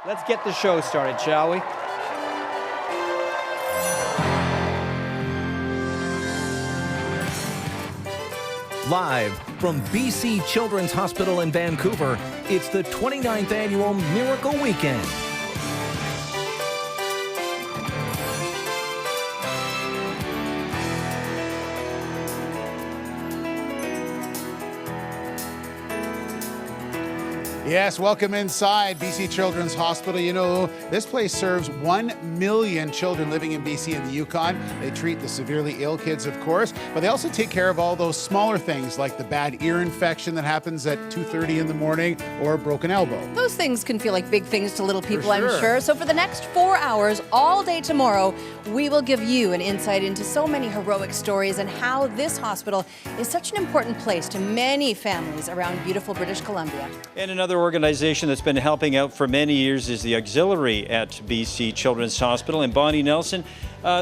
Let's get the show started, shall we? Live from BC Children's Hospital in Vancouver, it's the 29th Annual Miracle Weekend. Yes, welcome inside BC Children's Hospital. You know, this place serves 1 million children living in BC and the Yukon. They treat the severely ill kids, of course, but they also take care of all those smaller things like the bad ear infection that happens at 2:30 in the morning or a broken elbow. Those things can feel like big things to little people, For sure. I'm sure. So for the next 4 hours, all day tomorrow, we will give you an insight into so many heroic stories and how this hospital is such an important place to many families around beautiful British Columbia. And another organization that's been helping out for many years is the Auxiliary at BC Children's Hospital. And Bonnie Nelson,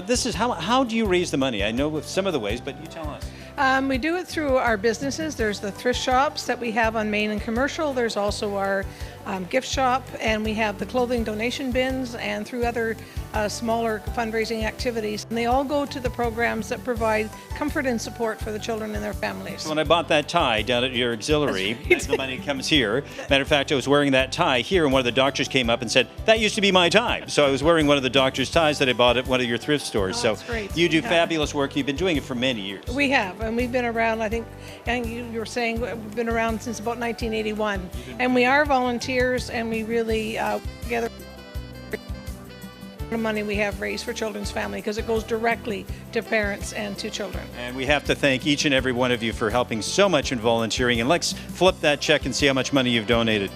this is how do you raise the money? I know some of the ways, but you tell us. We do it through our businesses. There's the thrift shops that we have on Main and Commercial. There's also our gift shop, and we have the clothing donation bins, and through other smaller fundraising activities. And they all go to the programs that provide comfort and support for the children and their families. When I bought that tie down at your Auxiliary, the money comes here. Matter of fact, I was wearing that tie here, and one of the doctors came up and said, that used to be my tie. So I was wearing one of the doctor's ties that I bought at one of your thrift stores. Oh, so that's great. you do Yeah. fabulous work. You've been doing it for many years. We have, and we've been around, I think you were saying, we've been around since about 1981. And we are volunteers, and we really gather the money we have raised for Children's Family because it goes directly to parents and to children. And we have to thank each and every one of you for helping so much in volunteering. And let's flip that check and see how much money you've donated.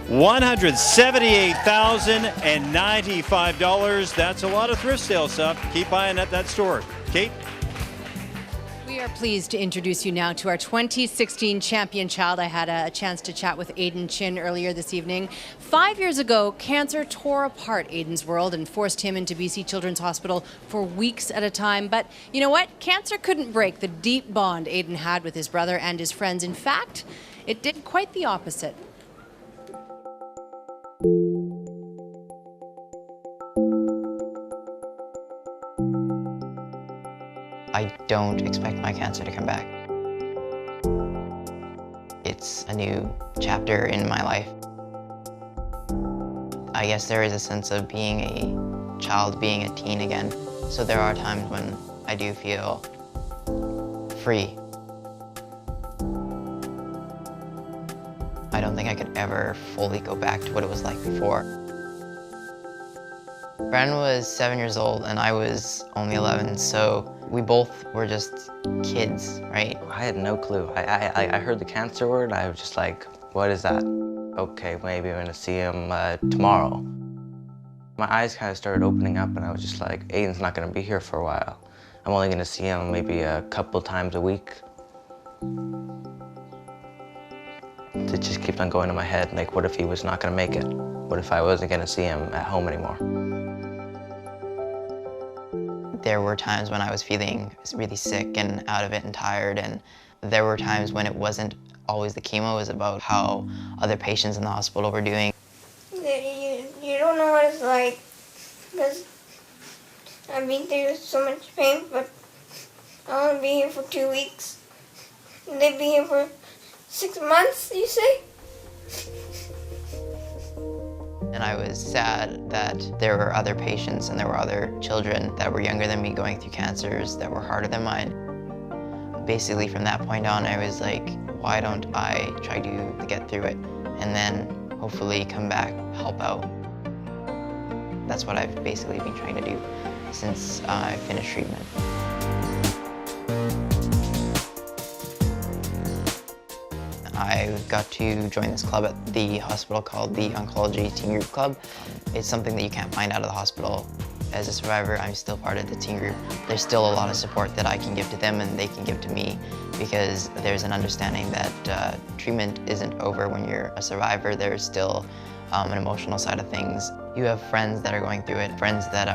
$178,095. That's a lot of thrift sale stuff. Keep eyeing at that store. Kate? We are pleased to introduce you now to our 2016 champion child. I had a chance to chat with Aiden Chin earlier this evening. 5 years ago, cancer tore apart Aiden's world and forced him into BC Children's Hospital for weeks at a time. But you know what? Cancer couldn't break the deep bond Aiden had with his brother and his friends. In fact, it did quite the opposite. I don't expect my cancer to come back. It's a new chapter in my life. I guess there is a sense of being a child, being a teen again. So there are times when I do feel free. I don't think I could ever fully go back to what it was like before. Bren was 7 years old and I was only 11, so we both were just kids, right? I had no clue. I heard the cancer word, I was just like, what is that? Okay, maybe I'm gonna see him tomorrow. My eyes kind of started opening up and I was just like, Aiden's not gonna be here for a while. I'm only gonna see him maybe a couple times a week. It just kept on going in my head, like what if he was not gonna make it? What if I wasn't gonna see him at home anymore? There were times when I was feeling really sick and out of it and tired, and there were times when it wasn't always the chemo, it was about how other patients in the hospital were doing. You don't know what it's like, because I've been through so much pain, but I want to be here for 2 weeks. And they'd be here for 6 months, you say? And I was sad that there were other patients and there were other children that were younger than me going through cancers that were harder than mine. Basically from that point on, I was like, why don't I try to get through it and then hopefully come back, help out. That's what I've basically been trying to do since I finished treatment. I got to join this club at the hospital called the Oncology Teen Group Club. It's something that you can't find out of the hospital. As a survivor, I'm still part of the teen group. There's still a lot of support that I can give to them and they can give to me because there's an understanding that treatment isn't over when you're a survivor. There's still an emotional side of things. You have friends that are going through it, friends that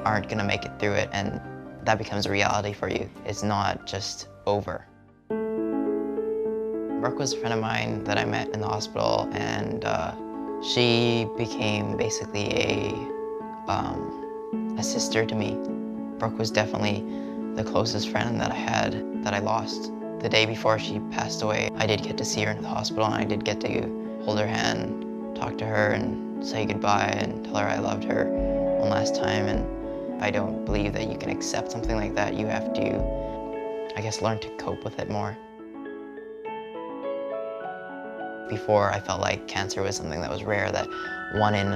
aren't gonna make it through it, and that becomes a reality for you. It's not just over. Brooke was a friend of mine that I met in the hospital, and She became basically a sister to me. Brooke was definitely the closest friend that I had that I lost. The day before she passed away, I did get to see her in the hospital, and I did get to hold her hand, talk to her, and say goodbye and tell her I loved her one last time. And I don't believe that you can accept something like that. You have to, I guess, learn to cope with it more. Before, I felt like cancer was something that was rare, that 1 in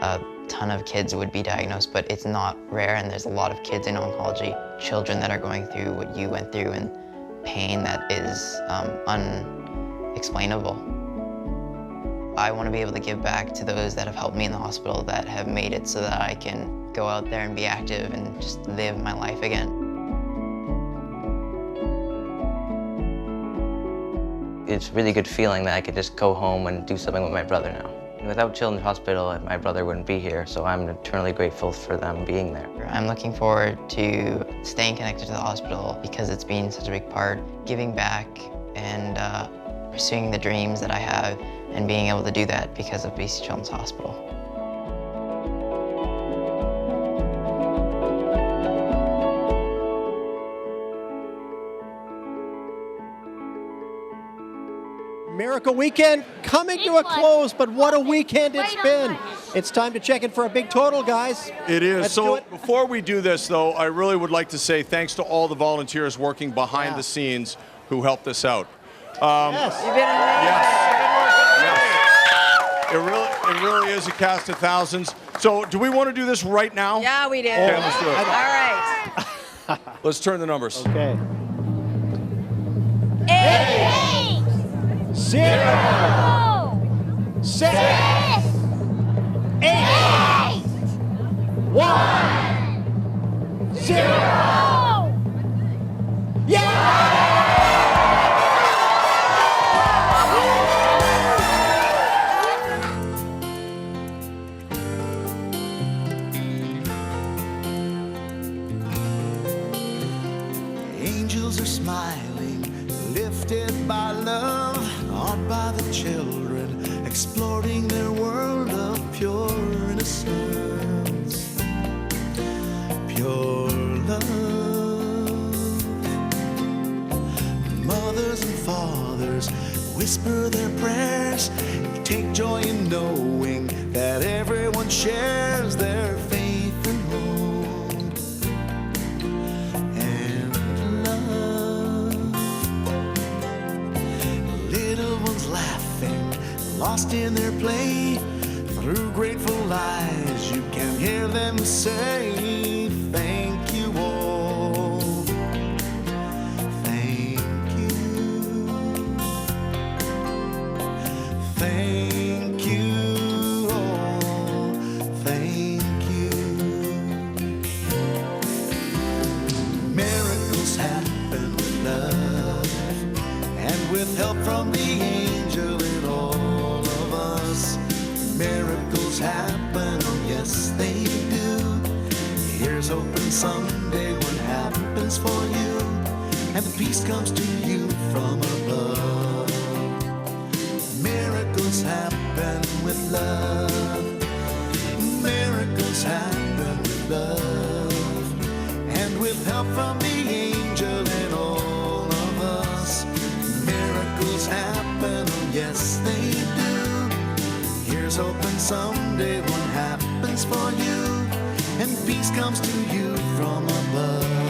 a ton of kids would be diagnosed, but it's not rare, and there's a lot of kids in oncology, children that are going through what you went through, and pain that is unexplainable. I want to be able to give back to those that have helped me in the hospital, that have made it so that I can go out there and be active and just live my life again. It's a really good feeling that I could just go home and do something with my brother now. Without Children's Hospital, my brother wouldn't be here, so I'm eternally grateful for them being there. I'm looking forward to staying connected to the hospital because it's been such a big part, giving back and pursuing the dreams that I have, and being able to do that because of BC Children's Hospital. Miracle Weekend coming to a close, but what a weekend it's been. It's time to check in for a big total, guys. It is. Let's do it. Before we do this, though, I really would like to say thanks to all the volunteers working behind the scenes who helped us out. Yes. You've been amazing. Yes. It really is a cast of thousands. So do we want to do this right now? Yeah, we do. Okay, let's do it. All right. Let's turn the numbers. Okay. 8, 0, 6, 8, 1, 0. Yeah! Angels are smiling, lifted by love, awed by the children, exploring their world of pure innocence, pure love. Mothers and fathers whisper their prayers, take joy in knowing that everyone shares their faith and hope and love. Little ones laughing, lost in their play, through grateful eyes you can hear them say, thank you all, thank you, thank you all, thank you. Miracles happen with love and with help from the angel in all of us. Miracles happen, oh yes they do. Here's hoping someday what happens for you, and the peace comes to you from above. Miracles happen with love. Miracles happen with love, and with help from the angel in all of us. Miracles happen, oh yes they do. Here's hoping someday what happens for you, and peace comes to you from above.